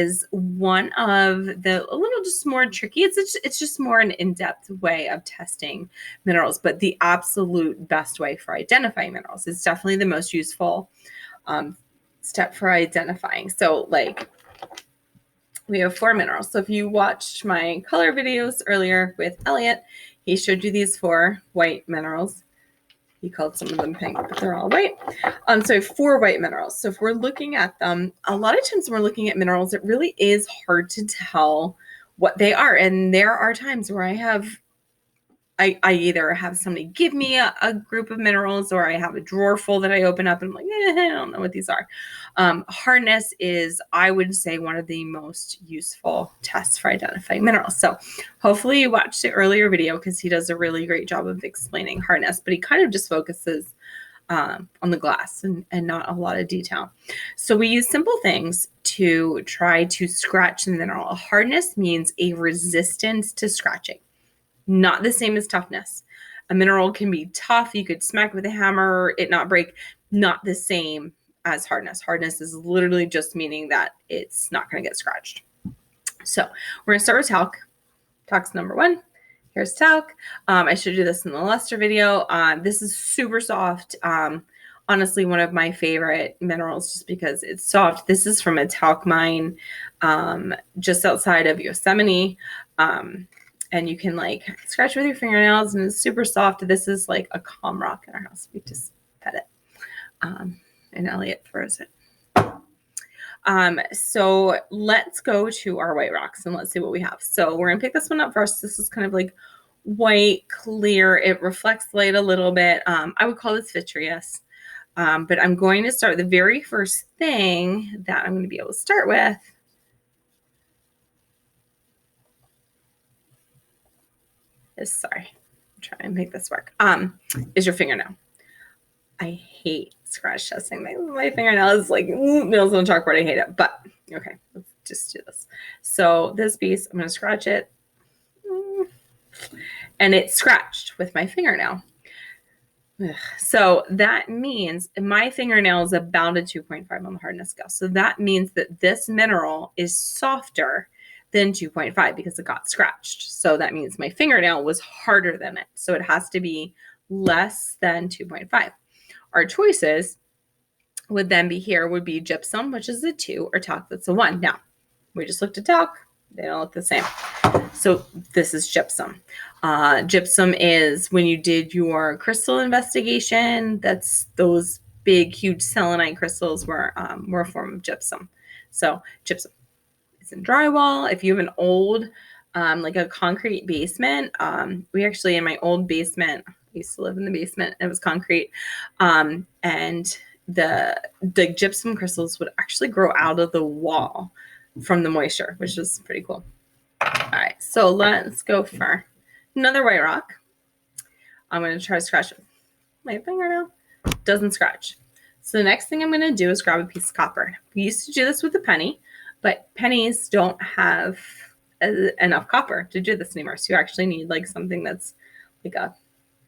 is one of the a little just more tricky. It's just more an in-depth way of testing minerals, but the absolute best way for identifying minerals. It's definitely the most useful step for identifying. So like we have 4 minerals. So if you watched my color videos earlier with Elliot, he showed you these 4 white minerals. He called some of them pink, but they're all white. So 4 white minerals. So if we're looking at them, a lot of times when we're looking at minerals, it really is hard to tell what they are. And there are times where I either have somebody give me a group of minerals, or I have a drawer full that I open up and I'm like, I don't know what these are. Hardness is, I would say, one of the most useful tests for identifying minerals. So hopefully you watched the earlier video because he does a really great job of explaining hardness, but he kind of just focuses on the glass and not a lot of detail. So we use simple things to try to scratch the mineral. Hardness means a resistance to scratching. Not the same as toughness. A mineral can be tough. You could smack with a hammer, it not break. Not the same as hardness. Hardness is literally just meaning that it's not going to get scratched. So we're going to start with talc. Talc's number 1. Here's talc. I showed you this in the luster video. This is super soft. Honestly, one of my favorite minerals just because it's soft. This is from a talc mine just outside of Yosemite. And you can like scratch with your fingernails and it's super soft. This is like a calm rock in our house. We just pet it. And Elliot throws it. So let's go to our white rocks and let's see what we have. So we're gonna pick this one up first. This is kind of like white, clear. It reflects light a little bit. I would call this vitreous. But I'm going to start the very first thing that I'm going to be able to start with sorry, I'm trying to make this work, is your fingernail. I hate scratch testing. My fingernail is like nails on a chalkboard. I hate it, but okay, let's just do this. So this piece, I'm going to scratch it, and it's scratched with my fingernail. So that means my fingernail is about a 2.5 on the hardness scale. So that means that this mineral is softer than 2.5 because it got scratched. So that means my fingernail was harder than it. So it has to be less than 2.5. Our choices would then be here would be gypsum, which is a 2, or talc, that's a 1. Now, we just looked at talc. They don't look the same. So this is gypsum. Gypsum is when you did your crystal investigation, that's those big, huge selenite crystals were a form of gypsum. So gypsum. In drywall. If you have an old, like a concrete basement, we actually, in my old basement, I used to live in the basement, it was concrete, and the gypsum crystals would actually grow out of the wall from the moisture, which was pretty cool. All right, so let's go for another white rock. I'm going to try to scratch it with my fingernail. Doesn't scratch. So the next thing I'm going to do is grab a piece of copper. We used to do this with a penny, but pennies don't have enough copper to do this anymore. So you actually need like something that's like a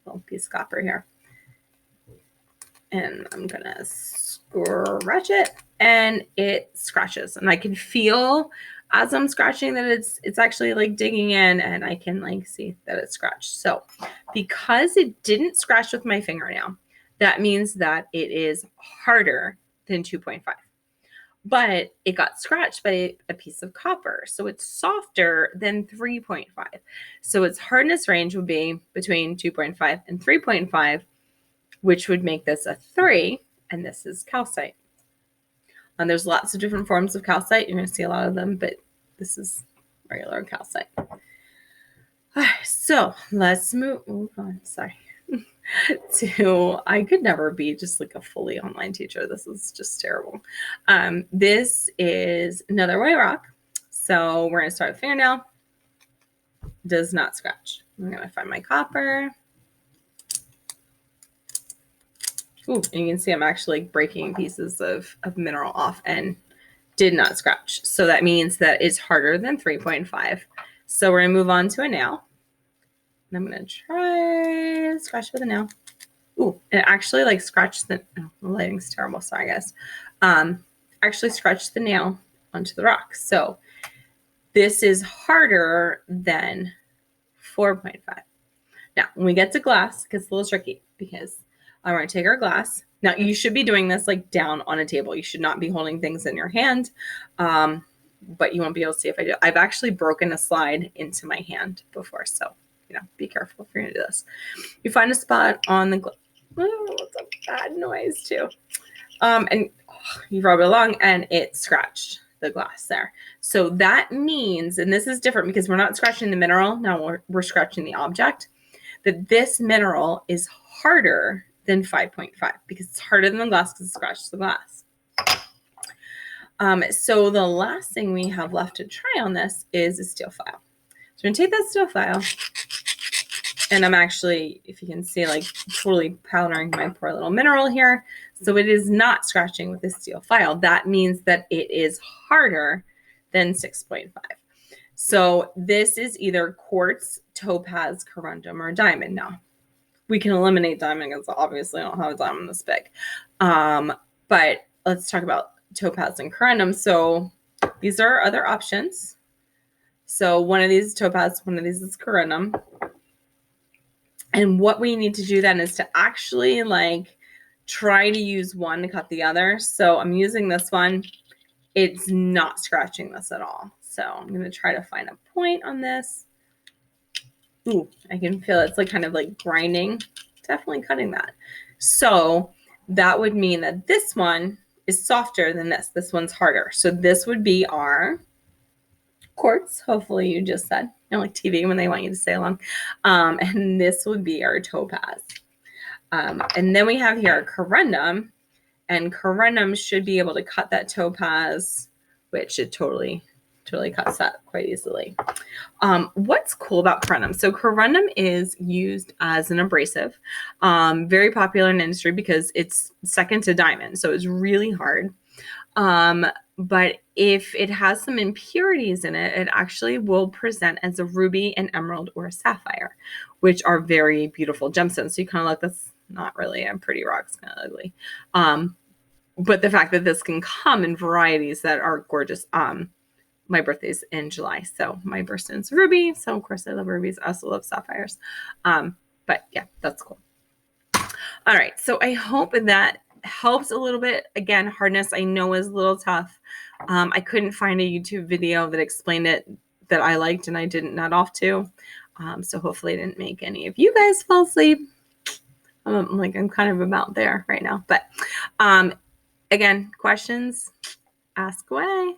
little piece of copper here. And I'm going to scratch it, and it scratches. And I can feel as I'm scratching that it's actually like digging in, and I can like see that it's scratched. So because it didn't scratch with my fingernail, that means that it is harder than 2.5. But it got scratched by a piece of copper. So it's softer than 3.5. So its hardness range would be between 2.5 and 3.5, which would make this a 3, and this is calcite. And there's lots of different forms of calcite. You're going to see a lot of them, but this is regular calcite. All right, so let's move on. Sorry. I could never be just like a fully online teacher. This is just terrible. This is another white rock. So we're going to start with fingernail. Does not scratch. I'm going to find my copper. Ooh, and you can see I'm actually breaking pieces of mineral off, and did not scratch. So that means that it's harder than 3.5. So we're going to move on to a nail. And I'm going to try to scratch with a nail. Ooh, it actually like scratched the lighting's terrible. Sorry, guys. Actually scratched the nail onto the rock. So this is harder than 4.5. Now, when we get to glass, it gets a little tricky because I'm going to take our glass. Now, you should be doing this like down on a table. You should not be holding things in your hand, but you won't be able to see if I do. I've actually broken a slide into my hand before, so be careful if you're going to do this. You find a spot on the glass. Oh, it's a bad noise too. And you rub it along, and it scratched the glass there. So that means, and this is different because we're not scratching the mineral. Now we're scratching the object. That this mineral is harder than 5.5 because it's harder than the glass because it scratched the glass. So the last thing we have left to try on this is a steel file. So I'm going to take that steel file, and I'm actually, if you can see, like totally powdering my poor little mineral here. So it is not scratching with this steel file. That means that it is harder than 6.5. So this is either quartz, topaz, corundum, or diamond. Now, we can eliminate diamond because obviously I don't have a diamond this big. But let's talk about topaz and corundum. So these are other options. So one of these is topaz, one of these is corundum. And what we need to do then is to actually like try to use one to cut the other. So I'm using this one. It's not scratching this at all. So I'm going to try to find a point on this. Ooh, I can feel it's like kind of like grinding. Definitely cutting that. So that would mean that this one is softer than this. This one's harder. So this would be our quartz. Hopefully you just said, like TV when they want you to say along. And this would be our topaz. And then we have here our corundum. And corundum should be able to cut that topaz, which it totally cuts that quite easily. What's cool about corundum? So corundum is used as an abrasive, very popular in industry because it's second to diamond. So it's really hard. But if it has some impurities in it, it actually will present as a ruby, an emerald, or a sapphire, which are very beautiful gemstones. So you kind of look, that's not really a pretty rock, it's kind of ugly. But the fact that this can come in varieties that are gorgeous. My birthday's in July, so my birthstone's ruby. So of course I love rubies. I also love sapphires. But yeah, that's cool. All right, so I hope that helps a little bit. Again, hardness I know is a little tough. I couldn't find a YouTube video that explained it that I liked and I didn't nut off to. So hopefully I didn't make any of you guys fall asleep. I'm kind of about there right now. But again, questions, ask away.